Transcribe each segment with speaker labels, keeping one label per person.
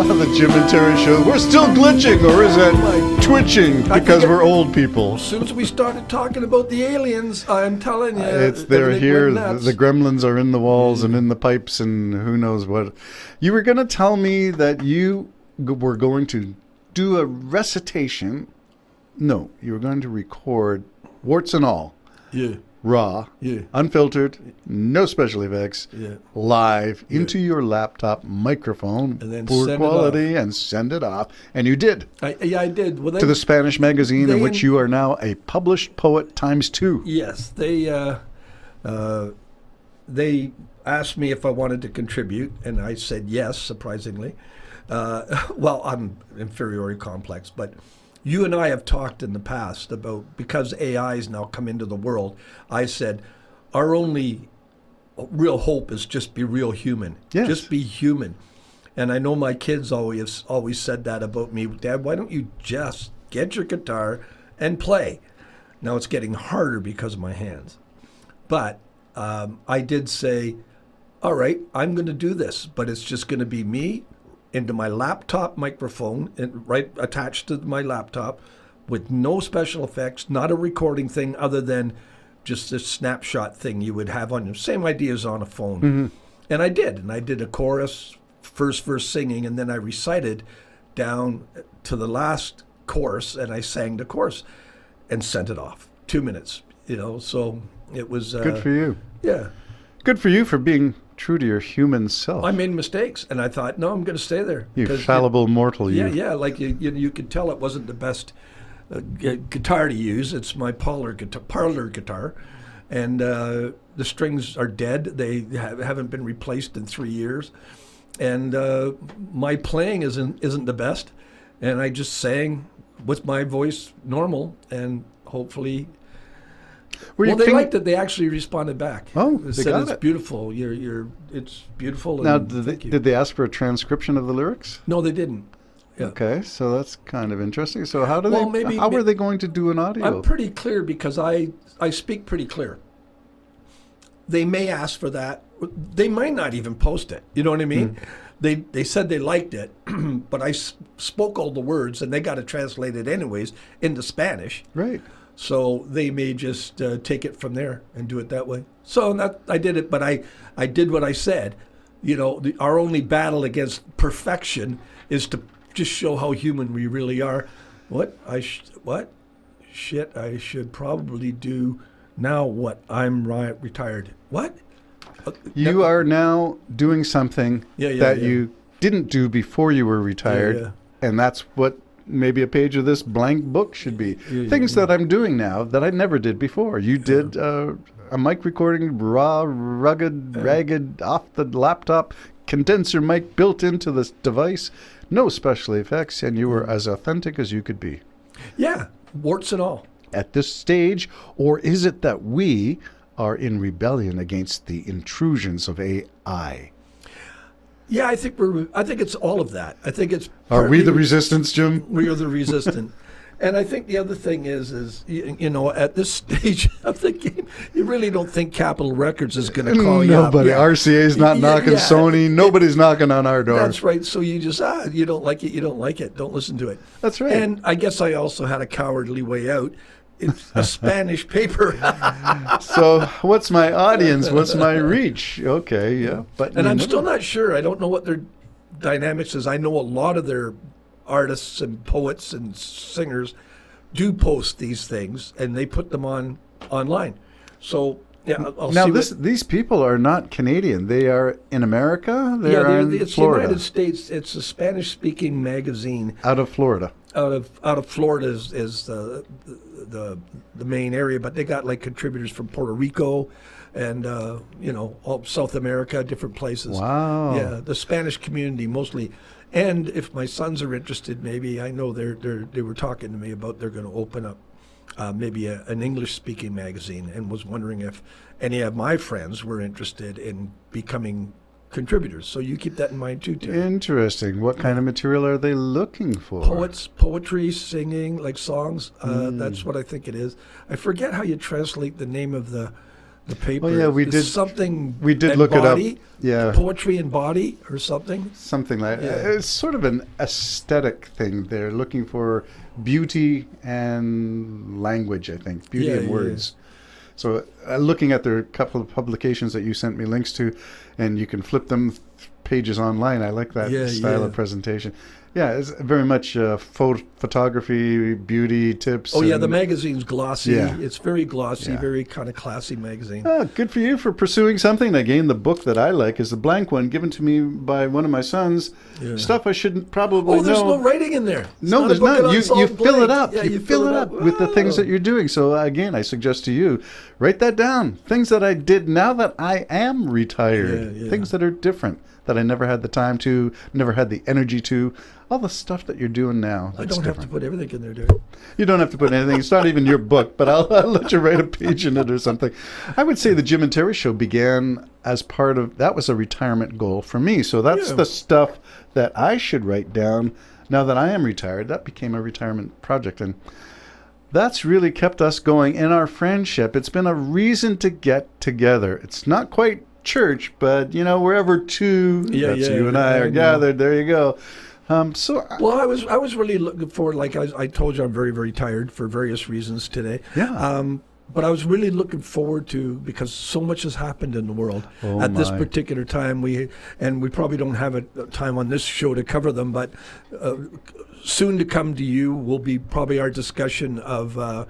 Speaker 1: The Jim and Terry Show. We're still glitching, or is that twitching because we're old people?
Speaker 2: As soon as we started talking about the aliens, I'm telling you,
Speaker 1: They're here. The gremlins are in the walls and in the pipes and who knows what. You were going to tell me that you were going to do a recitation. No, you were going to record warts and all.
Speaker 2: Yeah.
Speaker 1: Raw, unfiltered, no special effects, live into your laptop microphone,
Speaker 2: and then
Speaker 1: poor quality, and send it off. And you did.
Speaker 2: I did. Well,
Speaker 1: to the Spanish magazine, in which you are now a published poet _2.
Speaker 2: Yes, they asked me if I wanted to contribute, and I said yes, surprisingly. Well, I'm inferiority complex, but you and I have talked in the past about, because AIs now come into the world, I said our only real hope is just be real human.
Speaker 1: Yes.
Speaker 2: Just be human. And I know my kids always said that about me. Dad, why don't you just get your guitar and play? Now it's getting harder because of my hands. But I did say, all right, I'm going to do this, but it's just going to be me into my laptop microphone, right attached to my laptop, with no special effects, not a recording thing other than just this snapshot thing you would have on your same ideas on a phone. Mm-hmm. And I did a chorus, first verse singing, and then I recited down to the last chorus, and I sang the chorus and sent it off. 2 minutes, so it was
Speaker 1: good for you.
Speaker 2: Yeah.
Speaker 1: Good for you for being true to your human self.
Speaker 2: I made mistakes, and I thought, no, I'm going to stay there.
Speaker 1: You fallible mortal, you.
Speaker 2: Yeah, like you could tell it wasn't the best guitar to use. It's my parlor guitar, and the strings are dead. They haven't been replaced in 3 years, and my playing isn't the best. And I just sang with my voice normal, and hopefully. They liked it. They actually responded back.
Speaker 1: Oh,
Speaker 2: they said it's beautiful. It's beautiful.
Speaker 1: Now, did they ask for a transcription of the lyrics?
Speaker 2: No, they didn't. Yeah.
Speaker 1: Okay, so that's kind of interesting. So how are they going to do an audio?
Speaker 2: I'm pretty clear because I speak pretty clear. They may ask for that. They might not even post it. You know what I mean? They said they liked it, but I spoke all the words, and they got to translate it anyways into Spanish.
Speaker 1: Right.
Speaker 2: So they may just take it from there and do it that way. So I did it, but I did what I said. Our only battle against perfection is to just show how human we really are. Shit, I should probably do now what? I'm retired. What?
Speaker 1: You are now doing something that you didn't do before you were retired, and that's what maybe a page of this blank book should be. Things that I'm doing now that I never did before. You did a mic recording, raw, rugged, ragged, off the laptop, condenser mic built into this device, no special effects, and you were as authentic as you could be.
Speaker 2: Yeah, warts and all.
Speaker 1: At this stage, or is it that we are in rebellion against the intrusions of AI?
Speaker 2: Yeah, I think it's all of that. I think it's.
Speaker 1: Are we the resistance, Jim?
Speaker 2: We are the resistance. And I think the other thing is at this stage of the game, you really don't think Capitol Records is going to call you up.
Speaker 1: Nobody. RCA's not knocking Sony. Nobody's knocking on our door.
Speaker 2: That's right. So you just, you don't like it, you don't like it. Don't listen to it.
Speaker 1: That's right.
Speaker 2: And I guess I also had a cowardly way out. It's a Spanish paper.
Speaker 1: So what's my audience? What's my reach? Okay, yeah.
Speaker 2: And I'm still not sure. I don't know what their dynamics is. I know a lot of their artists and poets and singers do post these things, and they put them online. So yeah, I'll
Speaker 1: now
Speaker 2: see
Speaker 1: these people are not Canadian. They are in America. It's
Speaker 2: Florida. United States. It's a Spanish-speaking magazine
Speaker 1: out of Florida.
Speaker 2: Out of Florida is the main area, but they got like contributors from Puerto Rico and all South America, different places.
Speaker 1: Wow.
Speaker 2: Yeah, the Spanish community mostly. And if my sons are interested, maybe I know they were talking to me about they're going to open up maybe an English-speaking magazine, and was wondering if any of my friends were interested in becoming contributors. So you keep that in mind too, Tim.
Speaker 1: Interesting. What kind of material are they looking for?
Speaker 2: Poetry, singing, like songs. That's what I think it is. I forget how you translate the name of the the paper.
Speaker 1: Oh yeah, we did
Speaker 2: something.
Speaker 1: We did look
Speaker 2: body,
Speaker 1: it up. Yeah,
Speaker 2: poetry and body or something.
Speaker 1: Something like it's sort of an aesthetic thing. They're looking for beauty and language. I think beauty and words. So looking at their couple of publications that you sent me links to, and you can flip them pages online. I like that style of presentation. Yeah, it's very much photography, beauty tips.
Speaker 2: Oh, yeah, the magazine's glossy.
Speaker 1: Yeah.
Speaker 2: It's very glossy, very kind of classy magazine.
Speaker 1: Oh, good for you for pursuing something. Again, the book that I like is the blank one given to me by one of my sons. Yeah. Stuff I shouldn't probably know.
Speaker 2: Oh, there's no writing in there.
Speaker 1: No, there's not. You fill it up. Yeah, you fill it up with the things that you're doing. So, again, I suggest to you, write that down. Things that I did now that I am retired. Things that are different, that I never had the time to, never had the energy to. All the stuff that you're doing now.
Speaker 2: I don't have to put everything in there, dude.
Speaker 1: You don't have to put anything. It's not even your book, but I'll let you write a page in it or something. I would say the Jim and Terry Show began as part of, that was a retirement goal for me. So that's the stuff that I should write down now that I am retired. That became a retirement project. And that's really kept us going in our friendship. It's been a reason to get together. It's not quite church, but, wherever two, that's you and I are gathered, there you go.
Speaker 2: Well, I was really looking forward. Like I told you, I'm very, very tired for various reasons today.
Speaker 1: Yeah.
Speaker 2: But I was really looking forward to, because so much has happened in the world at this particular time. We probably don't have a time on this show to cover them, but soon to come to you will be probably our discussion of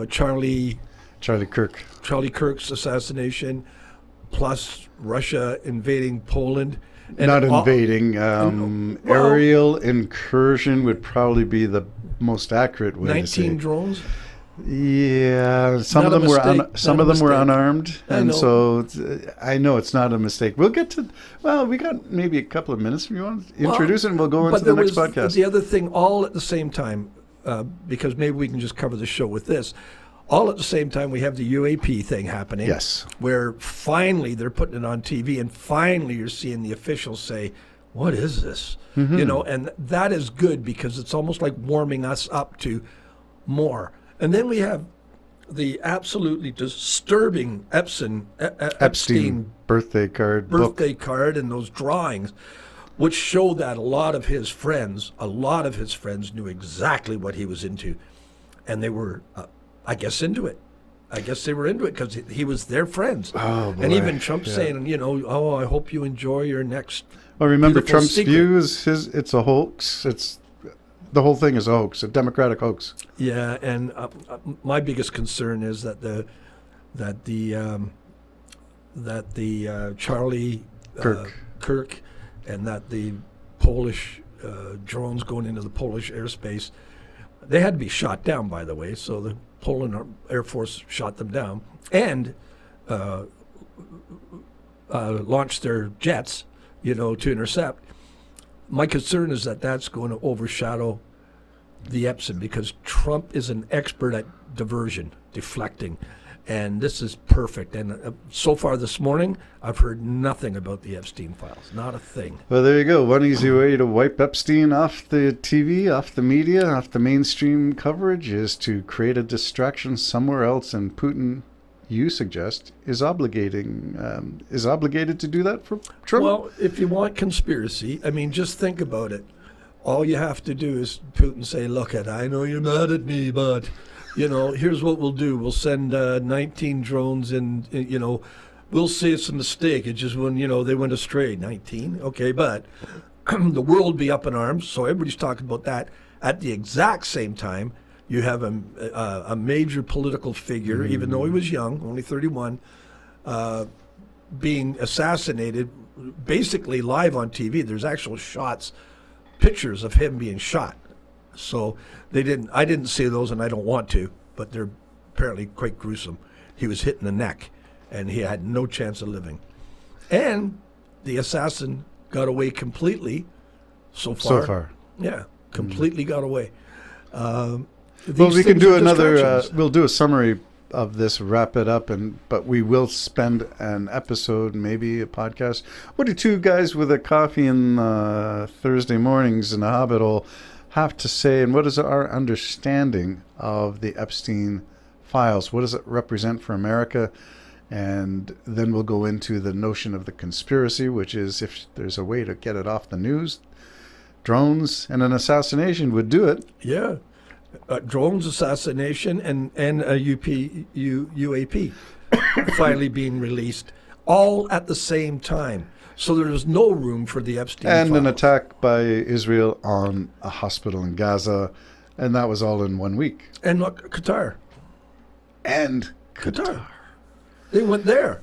Speaker 2: Charlie Kirk's assassination, plus Russia invading Poland.
Speaker 1: And not invading. Aerial incursion would probably be the most accurate way
Speaker 2: 19
Speaker 1: to say.
Speaker 2: 19 drones?
Speaker 1: Yeah, some of them were unarmed, and so I know it's not a mistake. We'll get to. Well, we got maybe a couple of minutes. If you want to introduce it, and we'll go into the next podcast.
Speaker 2: The other thing, all at the same time, because maybe we can just cover the show with this. All at the same time, we have the UAP thing happening.
Speaker 1: Yes.
Speaker 2: Where finally they're putting it on TV, and finally you're seeing the officials say, "What is this?"
Speaker 1: Mm-hmm.
Speaker 2: And that is good, because it's almost like warming us up to more. And then we have the absolutely disturbing Epstein
Speaker 1: birthday card
Speaker 2: and those drawings, which show that a lot of his friends knew exactly what he was into, and they were. I guess into it. I guess they were into it because he was their friends.
Speaker 1: Oh, boy.
Speaker 2: And even Trump saying, I hope you enjoy your next.
Speaker 1: Well, remember Trump's view is it's a hoax. The whole thing is a hoax, a Democratic hoax.
Speaker 2: Yeah, and my biggest concern is that the Charlie Kirk and that the Polish drones going into the Polish airspace, they had to be shot down, by the way. So the Poland Air Force shot them down and launched their jets, to intercept. My concern is that that's going to overshadow the Epstein, because Trump is an expert at diversion, deflecting, and this is perfect. And so far this morning, I've heard nothing about the Epstein files, not a thing.
Speaker 1: Well, there you go. One easy way to wipe Epstein off the TV, off the media, off the mainstream coverage is to create a distraction somewhere else, and Putin, you suggest, is obligated to do that for Trump?
Speaker 2: Well, if you want conspiracy, just think about it. All you have to do is Putin say, "Look, I know you're mad at me, but here's what we'll do. We'll send 19 drones in, we'll say it's a mistake. It's just when, they went astray. 19? Okay, but the world will be up in arms." So everybody's talking about that. At the exact same time, you have a major political figure, even though he was young, only 31, being assassinated, basically live on TV. There's actual pictures of him being shot. So I didn't see those, and I don't want to, but they're apparently quite gruesome. He was hit in the neck, and he had no chance of living. And the assassin got away completely so far. Yeah, completely got away.
Speaker 1: Well, we can do another, we'll do a summary of this, wrap it up, but we will spend an episode, maybe a podcast. What do two guys with a coffee in Thursday mornings in a hobbit hole have to say, and what is our understanding of the Epstein files? What does it represent for America? And then we'll go into the notion of the conspiracy, which is if there's a way to get it off the news, drones and an assassination would do it.
Speaker 2: Yeah. Drones, assassination, and a UAP finally being released, all at the same time. So there was no room for the Epstein
Speaker 1: And
Speaker 2: files.
Speaker 1: an attack by Israel on a hospital in Gaza, and that was all in 1 week.
Speaker 2: And look, Qatar.
Speaker 1: And
Speaker 2: Qatar. They went there,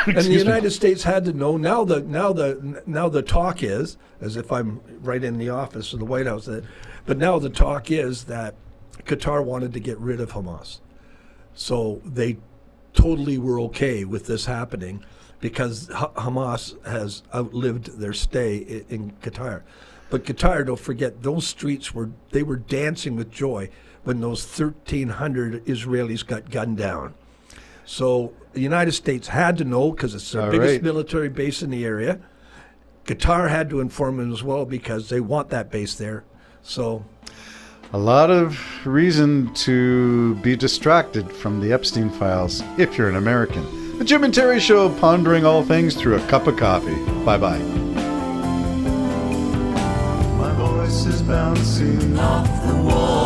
Speaker 2: and the United States had to know. Now the talk is, as if I'm right in the office of the White House, but now the talk is that Qatar wanted to get rid of Hamas, so they totally were okay with this happening because Hamas has outlived their stay in Qatar. But Qatar, don't forget, those streets were dancing with joy when those 1,300 Israelis got gunned down. So the United States had to know because it's their biggest military base in the area. Qatar had to inform them as well because they want that base there. So
Speaker 1: a lot of reason to be distracted from the Epstein files if you're an American. The Jim and Terry Show, pondering all things through a cup of coffee. Bye-bye. My voice is bouncing off the wall.